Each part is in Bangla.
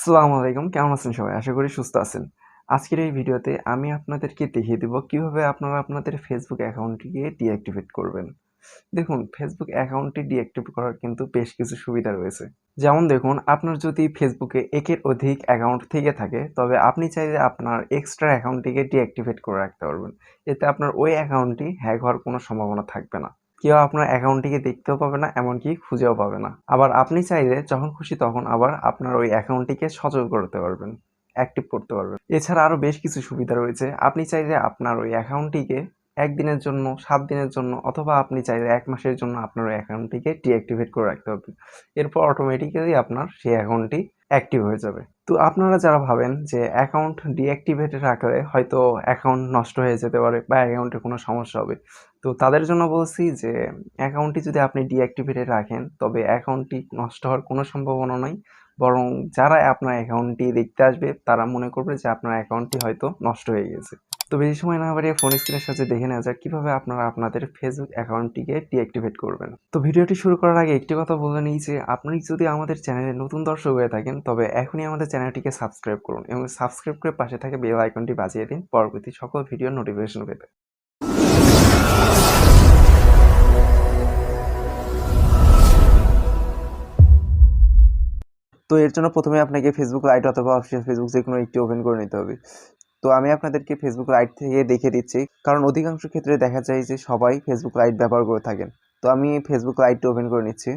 আসসালামু আলাইকুম। কেমন আছেন সবাই? আশা করি সুস্থ আছেন। আজকের এই ভিডিওতে আমি আপনাদেরকে দেখিয়ে দিব কিভাবে আপনারা আপনাদের Facebook অ্যাকাউন্টটিকে ডিঅ্যাক্টিভেট করবেন। দেখুন, Facebook অ্যাকাউন্টটি ডিঅ্যাক্টিভেট করার কিন্তু বেশ কিছু সুবিধা রয়েছে। যেমন দেখুন, আপনার যদি Facebook এ একের অধিক অ্যাকাউন্ট থেকে থাকে, তবে আপনি চাইলে আপনার এক্সট্রা অ্যাকাউন্টটিকে ডিঅ্যাক্টিভেট করে রাখতে পারবেন। এতে আপনার ওই অ্যাকাউন্টটি হ্যাক হওয়ার কোনো সম্ভাবনা থাকবে না। কেউ আপনার অ্যাকাউন্টটিকে দেখতেও পাবে না, এমনকি খুঁজেও পাবে না। আবার আপনি চাইলে যখন খুশি তখন আবার আপনার ওই অ্যাকাউন্টটিকে সচল করতে পারবেন, অ্যাক্টিভ করতে পারবেন। এছাড়া আরও বেশ কিছু সুবিধা রয়েছে। আপনি চাইলে আপনার ওই অ্যাকাউন্টটিকে ১ দিনের জন্য, ৭ দিনের জন্য অথবা আপনি চাইলে ১ মাসের জন্য আপনার ওই অ্যাকাউন্টটিকে ডিঅ্যাক্টিভেট করে রাখতে পারবেন। এরপর অটোমেটিক্যালি আপনার সেই অ্যাকাউন্টটি অ্যাক্টিভ হয়ে যাবে। তো আপনারা যারা ভাবেন যে অ্যাকাউন্ট ডিঅ্যাক্টিভেট রাখলে হয়তো অ্যাকাউন্ট নষ্ট হয়ে যেতে পারে বা অ্যাকাউন্টে কোনো সমস্যা হবে, তো তাদের জন্য বলছি যে অ্যাকাউন্টটি যদি আপনি ডিঅ্যাক্টিভেটে রাখেন তবে অ্যাকাউন্টটি নষ্ট হওয়ার কোনো সম্ভাবনা নাই। বরং যারা আপনার অ্যাকাউন্টটি দেখতে আসবে তারা মনে করবে যে আপনার অ্যাকাউন্টটি হয়তো নষ্ট হয়ে গেছে। তো বেশি সময় না বাড়িয়ে ফোন স্ক্রিনের সাহায্যে দেখে নেওয়া যাক কীভাবে আপনারা আপনাদের Facebook অ্যাকাউন্টটিকে ডিঅ্যাক্টিভেট করবেন। তো ভিডিওটি শুরু করার আগে একটি কথা বলে নিই যে আপনি যদি আমাদের চ্যানেলে নতুন দর্শক হয়ে থাকেন তবে এখনই আমাদের চ্যানেলটিকে সাবস্ক্রাইব করুন এবং সাবস্ক্রাইব করে পাশে থাকা বেল আইকনটি বাজিয়ে দিন পরবর্তী সকল ভিডিওর নোটিফিকেশন পেতে। তো এর জন্য প্রথমে আপনাকে Facebook লাইট অথবা অফিসিয়াল Facebook যেকোনো একটি ওপেন করে নিতে হবে। তো আমি আপনাদেরকে Facebook লাইট থেকে দেখিয়ে দিচ্ছি, কারণ অধিকাংশ ক্ষেত্রে দেখা যায় যে সবাই Facebook লাইট ব্যবহার করে থাকেন। তো আমি Facebook লাইটটি ওপেন করে নিচ্ছি।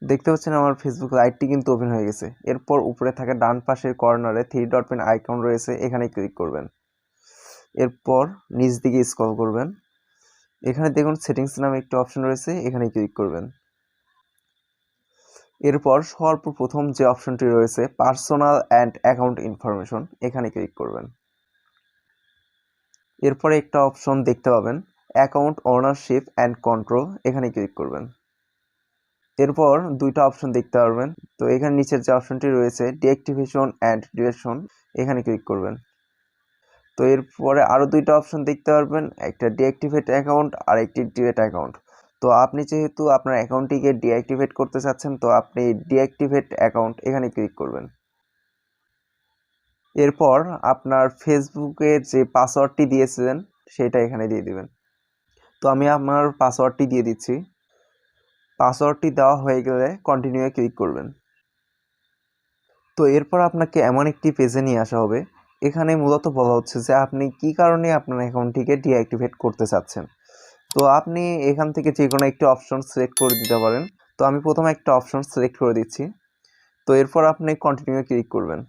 দেখতে পাচ্ছেন আমার Facebook লাইটটি কিন্তু ওপেন হয়ে গেছে। এরপর উপরে থাকা ডান পাশের কর্নারে 3 ডট পেন আইকন রয়েছে, এখানে ক্লিক করবেন। এরপর নিচ দিকে স্ক্রল করবেন। এখানে দেখুন সেটিংস নামে একটি অপশন রয়েছে, এখানে ক্লিক করবেন। এরপর সর্বপ্রথম যে অপশনটি রয়েছে পার্সোনাল অ্যান্ড অ্যাকাউন্ট ইনফরমেশন, এখানে ক্লিক করবেন। এরপরে একটা অপশন দেখতে পাবেন অ্যাকাউন্ট ওনারশিপ অ্যান্ড কন্ট্রোল, এখানে ক্লিক করবেন। এরপর দুইটা অপশন দেখতে পারবেন। তো এখানে নিচের যে অপশনটি রয়েছে ডিঅ্যাক্টিভেশন অ্যান্ড ডিউরেশন, এখানে ক্লিক করবেন। তো এরপরে আরও দুইটা অপশন দেখতে পারবেন, একটা ডিঅ্যাক্টিভেট অ্যাকাউন্ট আর একটি ডিলেট অ্যাকাউন্ট। তো আপনি যেহেতু আপনার অ্যাকাউন্টটিকে ডিঅ্যাক্টিভেট করতে চাচ্ছেন, তো আপনি ডিঅ্যাক্টিভেট অ্যাকাউন্ট এখানে ক্লিক করবেন। এরপর আপনার ফেসবুকের যে পাসওয়ার্ডটি দিয়েছিলেন সেটা এখানে দিয়ে দিবেন। তো আমি আমার পাসওয়ার্ডটি দিয়ে দিচ্ছি। পাসওয়ার্ডটি দেওয়া হয়ে গেলে কন্টিনিউয়ে ক্লিক করবেন। তো এরপর আপনাকে এমন একটি পেজে নিয়ে আসা হবে, এখানে মূলত বলা হচ্ছে যে আপনি কী কারণে আপনার অ্যাকাউন্টটিকে ডিঅ্যাক্টিভেট করতে চাচ্ছেন। তো আপনি এখান থেকে যে কোনো একটি অপশন সিলেক্ট করে দিতে পারেন। তো আমি প্রথমে একটা অপশন সিলেক্ট করে দিচ্ছি। তো এরপর আপনি কন্টিনিউয়ে ক্লিক করবেন।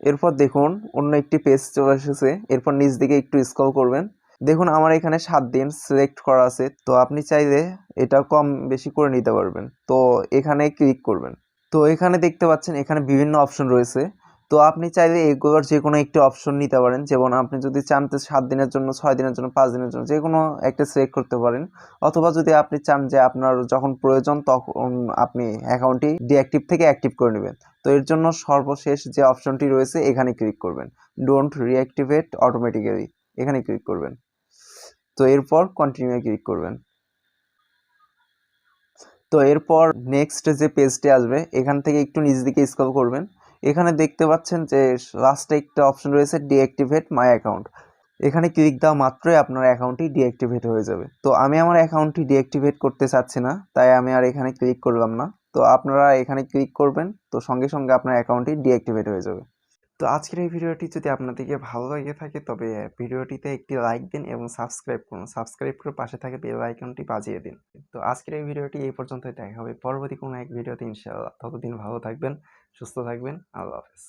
এরপর দেখুন অন্য একটি পেজ চলে এসেছে। এরপর নিচ দিকে একটু স্ক্রল করবেন। দেখুন আমার এখানে 7 দিন সিলেক্ট করা আছে। তো আপনি চাইলে এটা কম বেশি করে নিতে পারবেন। তো এখানে ক্লিক করবেন। তো এখানে দেখতে পাচ্ছেন এখানে বিভিন্ন অপশন রয়েছে। তো আপনি চাইলে এগুলোর যে কোনো একটি অপশন নিতে পারেন। যেমন আপনি যদি চান 7 দিনের জন্য, 6 দিনের জন্য, 5 দিনের জন্য যে কোনো একটা সিলেক্ট করতে পারেন। অথবা যদি আপনি চান যে আপনার যখন প্রয়োজন তখন আপনি অ্যাকাউন্টটি ডিঅ্যাক্টিভ থেকে অ্যাক্টিভ করে নেবেন। তো এর জন্য সর্বশেষ যে অপশনটি রয়েছে এখানে ক্লিক করবেন। ডোন্ট রিঅ্যাক্টিভেট অটোমেটিক্যালি, এখানে ক্লিক করবেন। তো এরপর কন্টিনিউ ক্লিক করবেন। তো এরপর নেক্সট যে পেজটি আসবে এখান থেকে একটু নিচ দিকে স্ক্রল করবেন। এখানে দেখতে পাচ্ছেন যে লাস্টে একটা অপশন রয়েছে ডিঅ্যাক্টিভেট মাই অ্যাকাউন্ট, এখানে ক্লিক দেওয়া মাত্রই আপনার অ্যাকাউন্টটি ডিঅ্যাক্টিভেট হয়ে যাবে। তো আমি আমার অ্যাকাউন্টটি ডিঅ্যাক্টিভেট করতে চাচ্ছি না, তাই আমি আর এখানে ক্লিক করলাম না। তো আপনারা এখানে ক্লিক করবেন, তো সঙ্গে সঙ্গে আপনার অ্যাকাউন্টটি ডিঅ্যাক্টিভেট হয়ে যাবে। তো আজকের এই ভিডিওটি যদি আপনাদেরকে ভালো লেগে থাকে তবে ভিডিওটিতে একটি লাইক দিন এবং সাবস্ক্রাইব করুন। সাবস্ক্রাইব করে পাশে থাকা বেল আইকনটি বাজিয়ে দিন। তো আজকের এই ভিডিওটি এই পর্যন্তই, দেখা হবে পরবর্তী কোনো এক ভিডিওতে ইনশাআল্লাহ। ততদিন ভালো থাকবেন, সুস্থ থাকবেন। আল্লাহ হাফেজ।